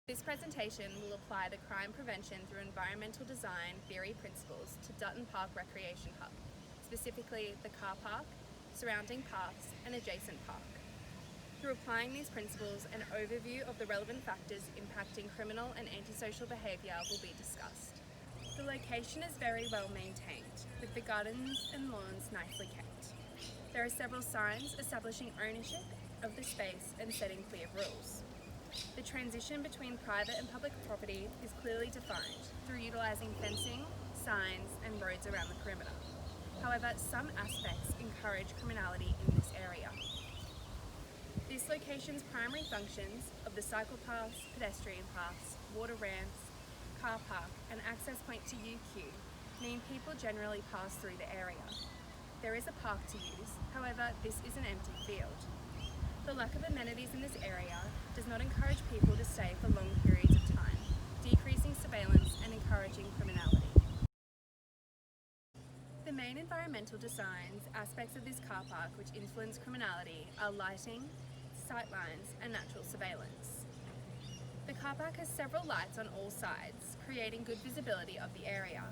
This presentation will apply the crime prevention through environmental design theory principles to Dutton Park Recreation Hub, specifically the car park, surrounding parks and adjacent park. Through applying these principles, an overview of the relevant factors impacting criminal and antisocial behaviour will be discussed. The location is very well maintained, with the gardens and lawns nicely kept. There are several signs establishing ownership of the space and setting clear rules. The transition between private and public property is clearly defined through utilising fencing, signs and roads around the perimeter. However, some aspects encourage criminality in this area. This location's primary functions of the cycle paths, pedestrian paths, water ramps, car park and access point to UQ mean people generally pass through the area. There is a park to use, however this is an empty field. The lack of amenities in this area does not encourage people to stay for long periods of time, decreasing surveillance and encouraging criminality. The main environmental designs aspects of this car park which influence criminality are lighting, sightlines and natural surveillance. The car park has several lights on all sides, creating good visibility of the area.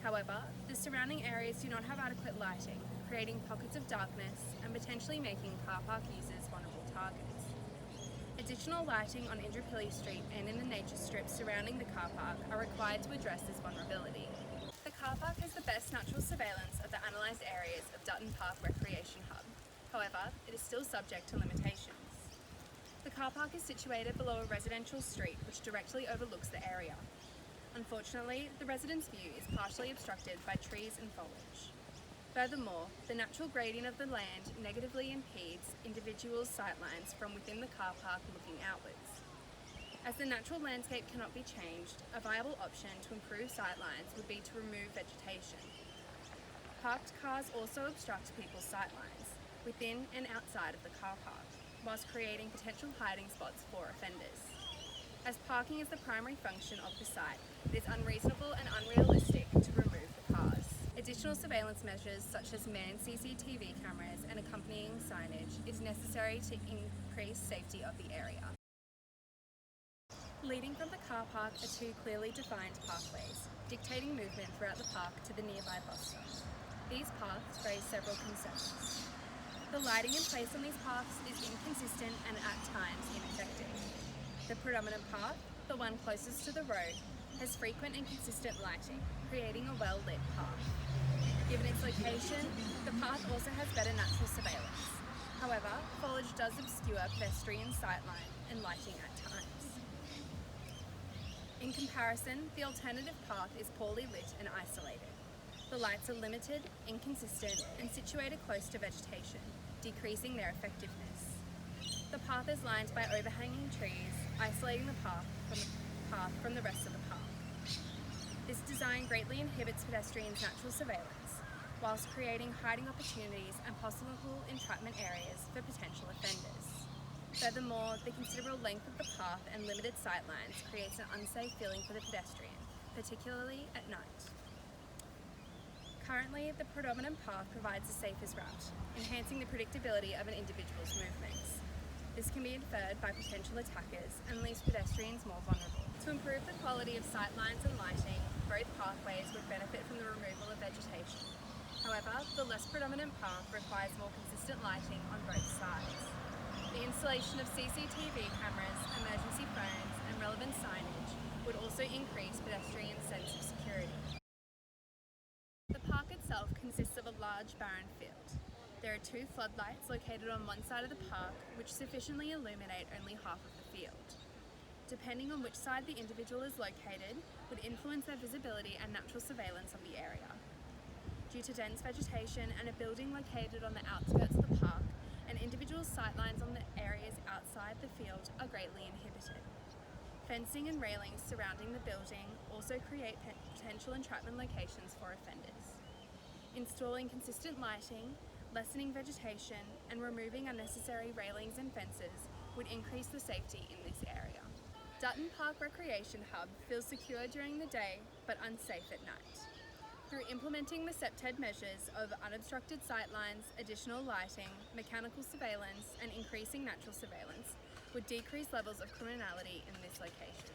However, the surrounding areas do not have adequate lighting, creating pockets of darkness and potentially making car park users vulnerable targets. Additional lighting on Indooroopilly Street and in the nature strips surrounding the car park are required to address this vulnerability. The car park has the best natural surveillance of the analysed areas of Dutton Park Recreation Hub. However, it is still subject to limitations. The car park is situated below a residential street which directly overlooks the area. Unfortunately, the residents' view is partially obstructed by trees and foliage. Furthermore, the natural gradient of the land negatively impedes individuals' sightlines from within the car park looking outwards. As the natural landscape cannot be changed, a viable option to improve sightlines would be to remove vegetation. Parked cars also obstruct people's sightlines, within and outside of the car park, whilst creating potential hiding spots for offenders. As parking is the primary function of the site, it is unreasonable and unrealistic to remove the cars. Additional surveillance measures such as manned CCTV cameras and accompanying signage is necessary to increase safety of the area. Leading from the car park are two clearly defined pathways, dictating movement throughout the park to the nearby bus stop. These paths raise several concerns. The lighting in place on these paths is inconsistent and at times ineffective. The predominant path, the one closest to the road, has frequent and consistent lighting, creating a well-lit path. Given its location, the path also has better natural surveillance. However, foliage does obscure pedestrian sightline and lighting at times. In comparison, the alternative path is poorly lit and isolated. The lights are limited, inconsistent, and situated close to vegetation, decreasing their effectiveness. The path is lined by overhanging trees, isolating the path from the rest of the park. This design greatly inhibits pedestrians' natural surveillance, whilst creating hiding opportunities and possible entrapment areas for potential offenders. Furthermore, the considerable length of the path and limited sightlines creates an unsafe feeling for the pedestrian, particularly at night. Currently, the predominant path provides the safest route, enhancing the predictability of an individual's movements. This can be inferred by potential attackers and leaves pedestrians more vulnerable. To improve the quality of sightlines and lighting, both pathways would benefit from the removal of vegetation. However, the less predominant path requires more consistent lighting on both sides. The installation of CCTV cameras, emergency phones and relevant signage would also increase pedestrians' sense of security. The park itself consists of a large barren field. There are two floodlights located on one side of the park which sufficiently illuminate only half of the field. Depending on which side the individual is located would influence their visibility and natural surveillance of the area. Due to dense vegetation and a building located on the outskirts of the park, an individual's sightlines on the areas outside the field are greatly inhibited. Fencing and railings surrounding the building also create potential entrapment locations for offenders. Installing consistent lighting, lessening vegetation, and removing unnecessary railings and fences would increase the safety in this area. Dutton Park Recreation Hub feels secure during the day, but unsafe at night. Through implementing the CPTED measures of unobstructed sightlines, additional lighting, mechanical surveillance, and increasing natural surveillance, would decrease levels of criminality in this location.